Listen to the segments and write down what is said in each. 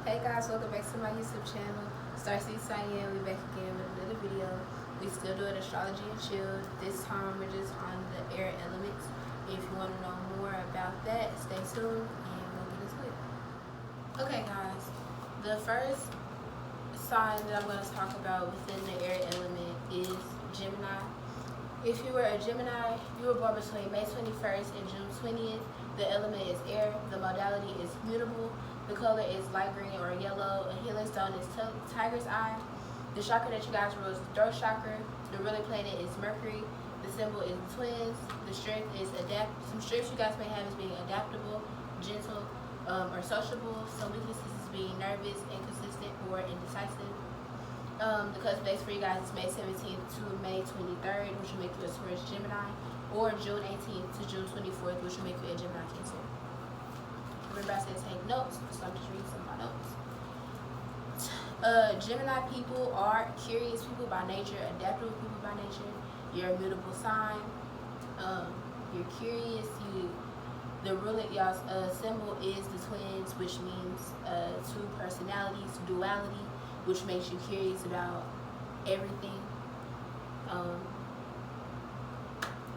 Hey guys, welcome back to my YouTube channel. Staarseed Cyan, we back again with another video. We still doing astrology and chill. This time we're just on the air elements. If you want to know more about that, stay tuned and we'll get into it. Okay guys, the first sign that I'm going to talk about within the air element is Gemini. If you were a Gemini, you were born between May 21st and June 20th. The element is air. The modality is mutable. The color is light green or yellow. A healing stone is tiger's eye. The chakra that you guys rule is the throat chakra. The ruling planet is Mercury. The symbol is the twins. The strength is some strengths you guys may have is being adaptable, gentle, or sociable. Some weaknesses is being nervous, inconsistent, or indecisive. The cutoff dates for you guys is May 17th to May 23rd, which will make you a Taurus Gemini, or June 18th to June 24th, which will make you a Gemini Cancer. Remember I said take notes, so I'm just reading some of my notes. Gemini people are curious people by nature, adaptable people by nature. You're a mutable sign. You're curious. The ruling y'all's symbol is the twins, which means two personalities, duality, which makes you curious about everything.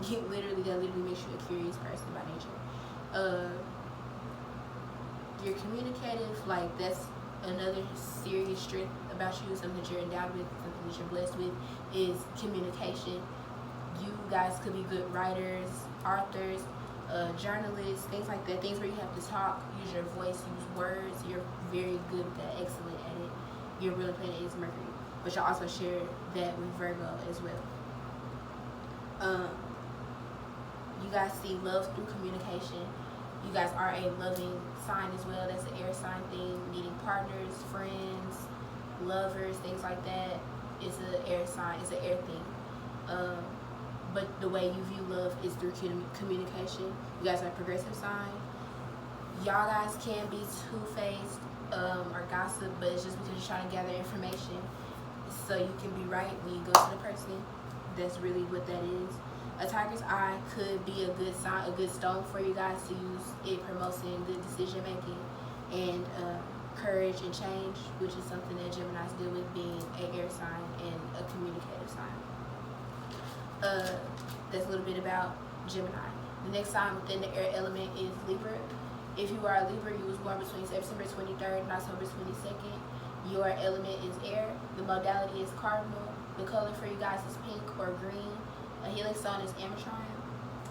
That literally makes you a curious person by nature. You're communicative, like that's another serious strength about you, something that you're endowed with, something that you're blessed with, is communication. You guys could be good writers, authors, journalists, things like that, things where you have to talk, use your voice, use words. You're very good at that, excellent at it. Your ruling planet is Mercury, but you'll also share that with Virgo as well. You guys see love through communication. You guys are a loving sign as well. That's an air sign thing. Meeting partners, friends, lovers, things like that. It's an air sign. It's an air thing. But the way you view love is through communication. You guys are a progressive sign. Y'all guys can be two-faced or gossip, but it's just because you're trying to gather information so you can be right when you go to the person. That's really what that is. A tiger's eye could be a good sign, a good stone for you guys to use. It promotes in good decision making and courage and change, which is something that Geminis deal with, being an air sign and a communicative sign. That's a little bit about Gemini. The next sign within the air element is Libra. If you are a Libra, you was born between September 23rd and October 22nd. Your element is air. The modality is cardinal. The color for you guys is pink or green. A healing stone is amethyst.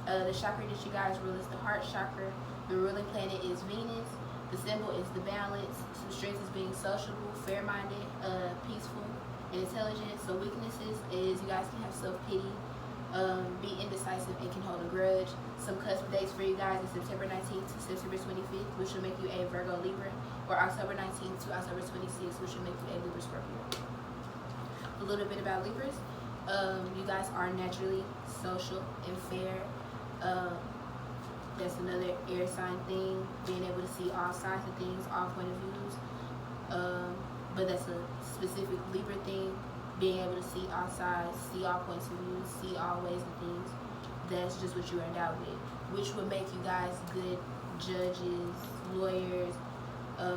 The chakra that you guys rule is the heart chakra. The ruling planet is Venus. The symbol is the balance. Some strengths is being sociable, fair-minded, peaceful, and intelligent. Some weaknesses is you guys can have self-pity, be indecisive, and can hold a grudge. Some cusp dates for you guys is September 19th to September 25th, which will make you a Virgo Libra, or October 19th to October 26th, which will make you a Libra Scorpio. A little bit about Libras. You guys are naturally social and fair. That's another air sign thing, being able to see all sides of things, all point of views. But that's a specific Libra thing, being able to see all sides, see all points of view, see all ways of things. That's just what you're endowed with, which would make you guys good judges, lawyers,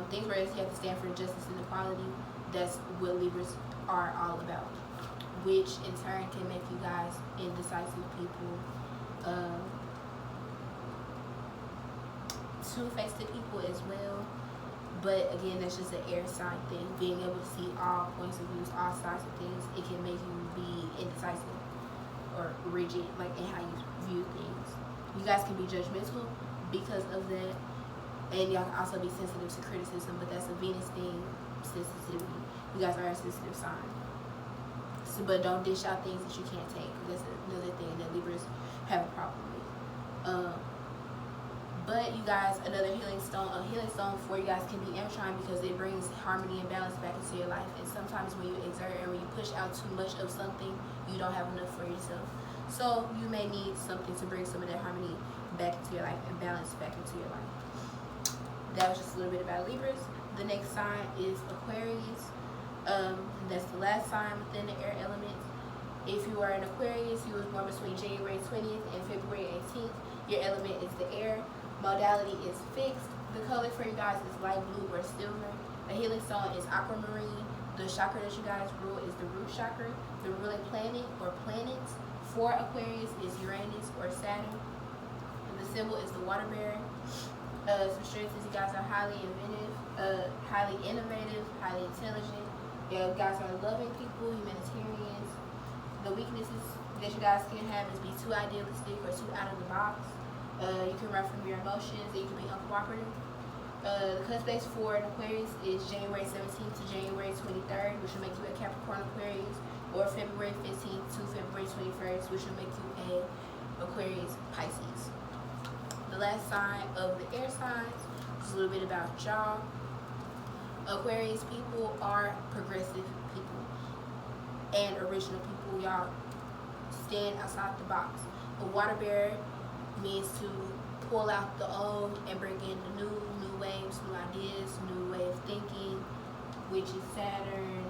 things where you have to stand for justice and equality. That's what Libras are all about, which in turn can make you guys indecisive people, two-faced people as well. But again, that's just an air sign thing, being able to see all points of views, all sides of things. It can make you be indecisive or rigid, like in how you view things. You guys can be judgmental because of that, and y'all can also be sensitive to criticism, but that's a Venus thing, sensitivity. You guys are a sensitive sign. But don't dish out things that you can't take. That's another thing that Libras have a problem with. But you guys, a healing stone for you guys can be amethyst, because it brings harmony and balance back into your life. And sometimes when you exert and when you push out too much of something, you don't have enough for yourself. So you may need something to bring some of that harmony back into your life and balance back into your life. That was just a little bit about Libras. The next sign is Aquarius. That's the last sign within the air element. If you are an Aquarius, you was born between January 20th and February 18th. Your element is the air. Modality is fixed. The color for you guys is light blue or silver. A healing stone is aquamarine. The chakra that you guys rule is the root chakra. The ruling planet or planets for Aquarius is Uranus or Saturn. And the symbol is the water bearer. Some strengths is you guys are highly inventive, highly innovative, highly intelligent. You guys are loving people, humanitarians. The weaknesses that you guys can have is be too idealistic or too out of the box. You can run from your emotions and you can be uncooperative. The cut space for an Aquarius is January 17th to January 23rd, which will make you a Capricorn Aquarius, or February 15th to February 21st, which will make you a Aquarius Pisces. The last sign of the air signs is a little bit about y'all. Aquarius people are progressive people and original people. Y'all stand outside the box. A water bearer means to pull out the old and bring in the new waves, new ideas, new way of thinking, which is Saturn.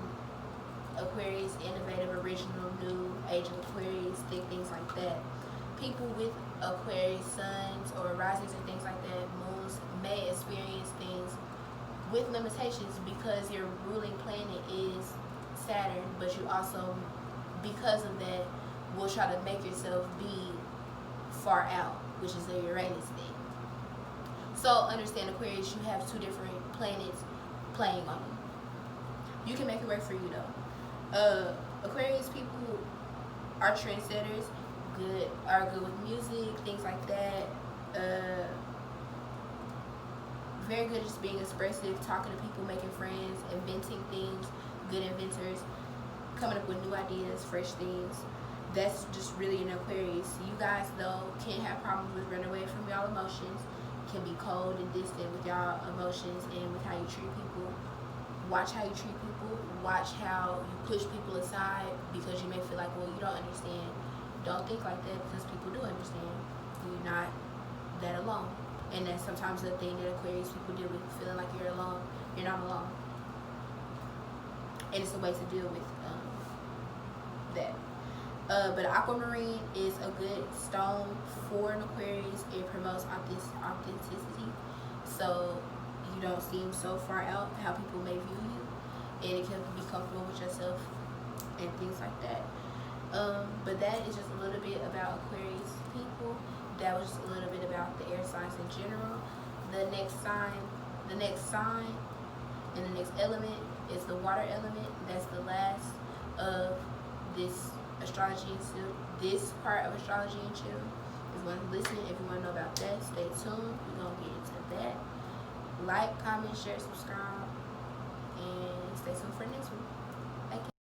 Aquarius, innovative, original, new, age of Aquarius, things like that. People with Aquarius suns or risings and things like that, moons, may experience things with limitations because your ruling planet is Saturn, but you also, because of that, will try to make yourself be far out, which is a Uranus thing. So understand, Aquarius, you have two different planets playing on you. You can make it work for you though. Aquarius people are trendsetters, are good with music, things like that. Very good at just being expressive, talking to people, making friends, inventing things, good inventors, coming up with new ideas, fresh things. That's just really an Aquarius. You guys though can't have problems with running away from y'all emotions, can be cold and distant with y'all emotions and with how you treat people. Watch how you treat people. Watch how you push people aside because you may feel like, well, you don't understand. Don't think like that because people do understand. You're not that alone. And that's sometimes the thing that Aquarius people deal with, feeling like you're alone. You're not alone. And it's a way to deal with that. But aquamarine is a good stone for an Aquarius. It promotes authenticity, so you don't seem so far out how people may view you, and it can be comfortable with yourself and things like that. But that is just a little bit about Aquarius people. That was just a little bit about the air signs in general. The next sign, and the next element is the water element. That's the last of this astrology and chill. This part of astrology and chill. If you want to listen, if you want to know about that, stay tuned. We're gonna get into that. Like, comment, share, subscribe.